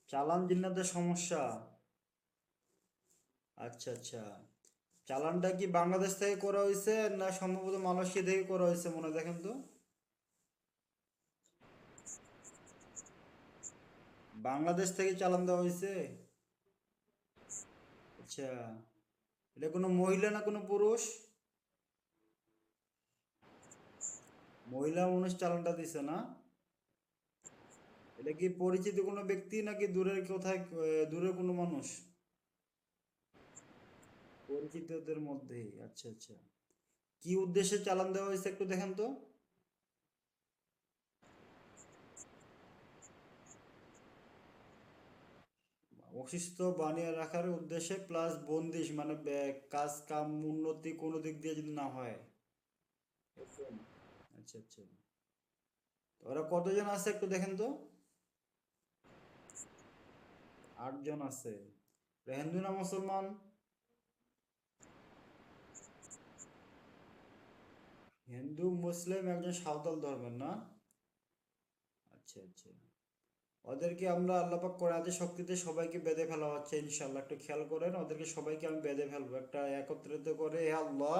চালান জিন্নাতের সমস্যা। আচ্ছা আচ্ছা। চালানটা কি বাংলাদেশ থেকে করা হয়েছে না সম্ভবত মালয়েশিয়া থেকে করা হয়েছে মনে হয়, দেখেন তো। বাংলাদেশ থেকে চালান দেওয়া হয়েছে। আচ্ছা। এটা কোনো মহিলা না কোনো পুরুষ? মহিলা মানুষ চালানটা দিছে না? এটা কি পরিচিত কোনো ব্যক্তি নাকি দূরের কোথায় দূরের কোনো মানুষ? পরিচিতদের মধ্যেই, আচ্ছা আচ্ছা। কি উদ্দেশ্যে চালান দেওয়া হয়েছে একটু দেখেন তো। অসুস্থ বানিয়ে রাখার উদ্দেশ্যে প্লাস বন্দিশ মানে কাজ কাম উন্নতি কোনো দিক দিয়ে যদি না হয়। এরকম। আচ্ছা আচ্ছা। তো ওরা কতজন আছে একটু দেখেন তো। 8 জন আছে। ওরা হিন্দু না মুসলমান? হিন্দু মুসলিম একজন সাঁওতাল ধর্মের না? আচ্ছা আচ্ছা। ওদেরকে আমরা আল্লাহ পাক কোরআনের শক্তিতে সবাইকে বেঁধে ফেলা হচ্ছে ইনশাল্লাহ, একটু খেয়াল করেন, ওদেরকে সবাইকে আমি বেঁধে ফেলবো একটা একত্রিত করে, হে আল্লাহ,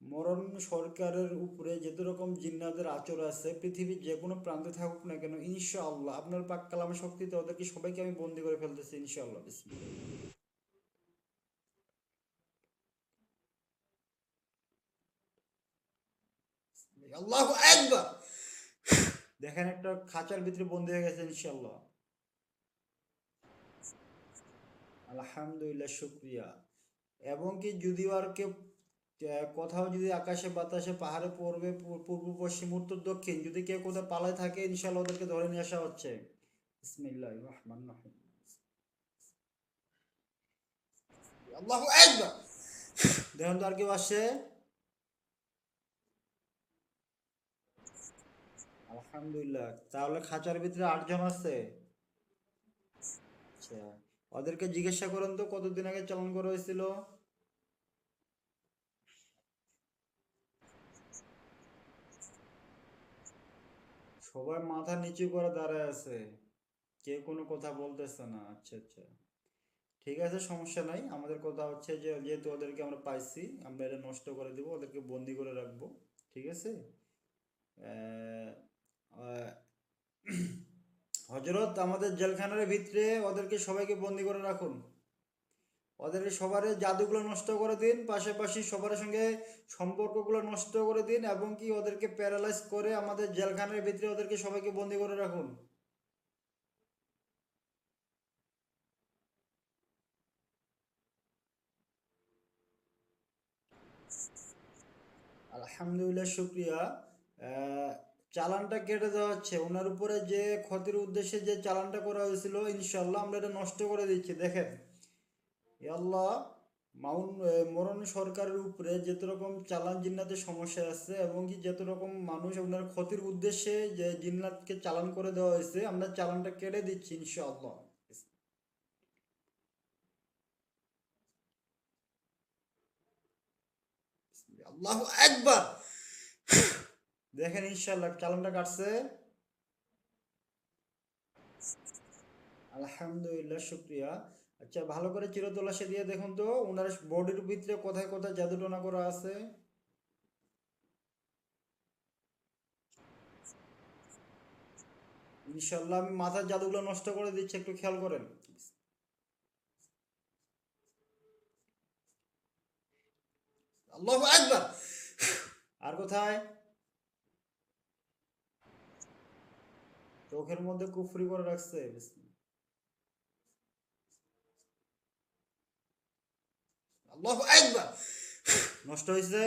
মরণ সরকারের উপরে যত রকম জিন্নাতের আচর আছে পৃথিবীর যে কোনো প্রান্তে থাকুক না কেন ইনশাআল্লাহ আপনার পাক কালামের শক্তিতে ওদেরকে সবাইকে আমি বন্দি করে ফেলতেছি ইনশাআল্লাহ, বিসমিল্লাহ। আল্লাহু আকবার। দেখেন একটা খাঁচার ভিতরে বন্দি হয়ে গেছে ইনশাআল্লাহ। আলহামদুলিল্লাহ, শুক্রিয়া। এবং কি যদিও আর কেউ কোথাও যদি আকাশে বাতাসে পাহাড়ে পড়বে পূর্ব পশ্চিম উত্তর দক্ষিণ যদি কেউ কোথাও পালায় থাকে ইনশাআল্লাহ ওদেরকে ধরে নিয়ে আসা হচ্ছে। বিসমিল্লাহির রহমানির রহিম। আল্লাহু আকবার। দেখুন তো আর কেউ আসে? আলহামদুলিল্লাহ, তাহলে খাঁচার ভিতরে 8 জন আছে। আচ্ছা। ওদেরকে জিজ্ঞাসা করেন তো কতদিন আগে চালান করা হয়েছিল। সবাই মাথা নিচু করে দাঁড়ায় আছে। কেউ কোনো কথা বলতেছে না, আচ্ছা আচ্ছা। ঠিক আছে, সমস্যা নাই। আমাদের কথা হচ্ছে যে যেহেতু ওদেরকে আমরা পাইছি আমরা এটা নষ্ট করে দিব, ওদেরকে বন্দি করে রাখবো। ঠিক আছে। আহ, আহ, হজরত আমাদের জেলখানার ভিতরে ওদেরকে সবাইকে বন্দি করে রাখুন। ওদের সবার জাদুগুলো নষ্ট করে দিন, পাশাপাশি সবার সঙ্গে সম্পর্কগুলো নষ্ট করে দিন এবং কি ওদেরকে প্যারালাইজ করে আমাদের জেলখানার ভিতরে ওদেরকে সবাইকে বন্দি করে রাখুন। আলহামদুলিল্লাহ, শুক্রিয়া। আহ, চালানটা কেটে দেওয়া হচ্ছে ওনার উপরে যে ক্ষতির উদ্দেশ্যে যে চালানটা করা হয়েছিল ইনশাল্লাহ আমরা এটা নষ্ট করে দিচ্ছি, দেখেন। এ আল্লাহ, মরণ সরকারের উপরে যত রকম চালান জিন্নাতের সমস্যা আছে এবং কি যত রকম মানুষ ওনার ক্ষতির উদ্দেশ্যে যে জিন্নাতকে চালান করে দেওয়া হয়েছে আমরা চালানটা কেটে দিচ্ছি ইনশাআল্লাহ। আল্লাহু আকবার। দেখেন ইনশাআল্লাহ চালানটা কাটছে। আলহামদুলিল্লাহ, শুক্রিয়া। আচ্ছা, ভালো করে চিরতলাশে দিয়ে দেখুন তো ওনার বডির ভিতরে কোথায় কোথায় জাদু টোনা করা আছে। ইনশাল্লাহ আমি মাথার জাদুগুলো নষ্ট করে দিচ্ছি, একটু খেয়াল করেন। আল্লাহু আকবার। আর কোথায়? চোখের মধ্যে কুফরি করে রাখছে। আল্লাহু আকবার। নষ্ট হয়েছে।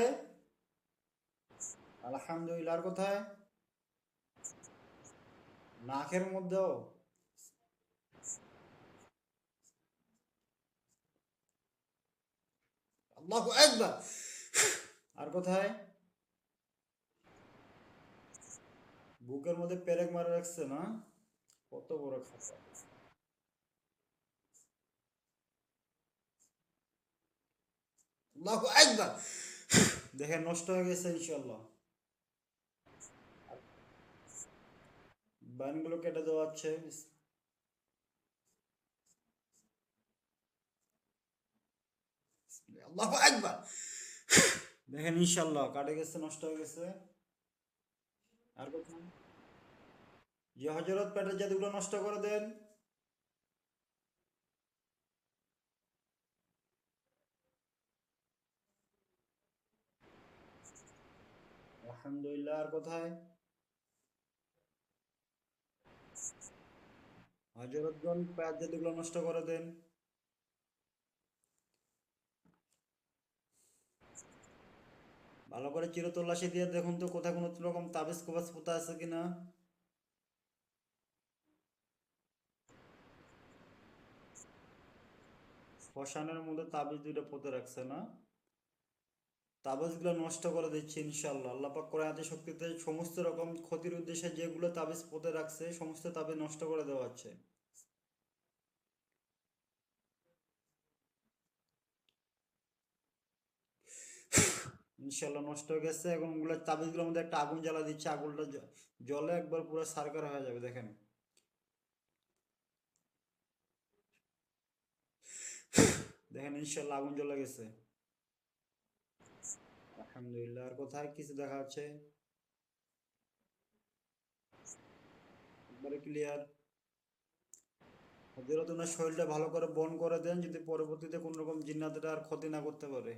আলহামদুলিল্লাহ, আর কোথায়? নাকের মধ্যেও। আল্লাহু আকবার। আর কোথায়? বুকের মধ্যে পেরেক মারা রাখছে না? কত বড় খাঁচা। আল্লাহু আকবার। দেখেন নষ্ট হয়ে গেছে ইনশাল্লাহ। বাইনগুলো কেটে দেওয়া হচ্ছে। আল্লাহু আকবার। দেখেন ইনশাল্লাহ কাটে গেছে, নষ্ট হয়ে গেছে। আর কোথাও যে হজরত পেটের জাদুগুলো নষ্ট করে দেন। আলহামদুলিল্লাহ। আর কোথায় হজরতগণ পেটের জাদুগুলো নষ্ট করে দেন। ভালো করে চিরতল্লাশি দিয়ে দেখুন তো কোথায় কোনো রকম তাবিজ কবজ পোতা আছে কিনা। শ্মশানের মধ্যে তাবিজ দুইটা পুঁতে রাখছে না? তাবিজগুলো নষ্ট করে দিচ্ছে ইনশাল্লাহ। আল্লাহ পাক কোরআন শক্তিতে সমস্ত রকম ক্ষতির উদ্দেশ্যে যেগুলো তাবিজ পুঁতে রাখছে সমস্ত তাবিজ নষ্ট করে দেওয়া হচ্ছে। ইনশাল্লাহ নষ্ট হয়ে গেছে। এখন ওগুলো তাবিজগুলোর মধ্যে একটা আগুন জ্বালা দিচ্ছে, আগুনটা জলে একবার পুরো সারকার হয়ে যাবে দেখেন। দেখেন ইনশাল্লাহ আগুন জ্বলে গেছে। আলহামদুলিল্লাহ। আর কোথায় কিছু দেখা যাচ্ছে? একবারে ক্লিয়ার। হযরত ওনার শরীরটা ভালো করে বর্ণ করে দেন, যদি পরবর্তীতে কোনো রকম জিন্নাতেরা আর ক্ষতি না করতে পারে।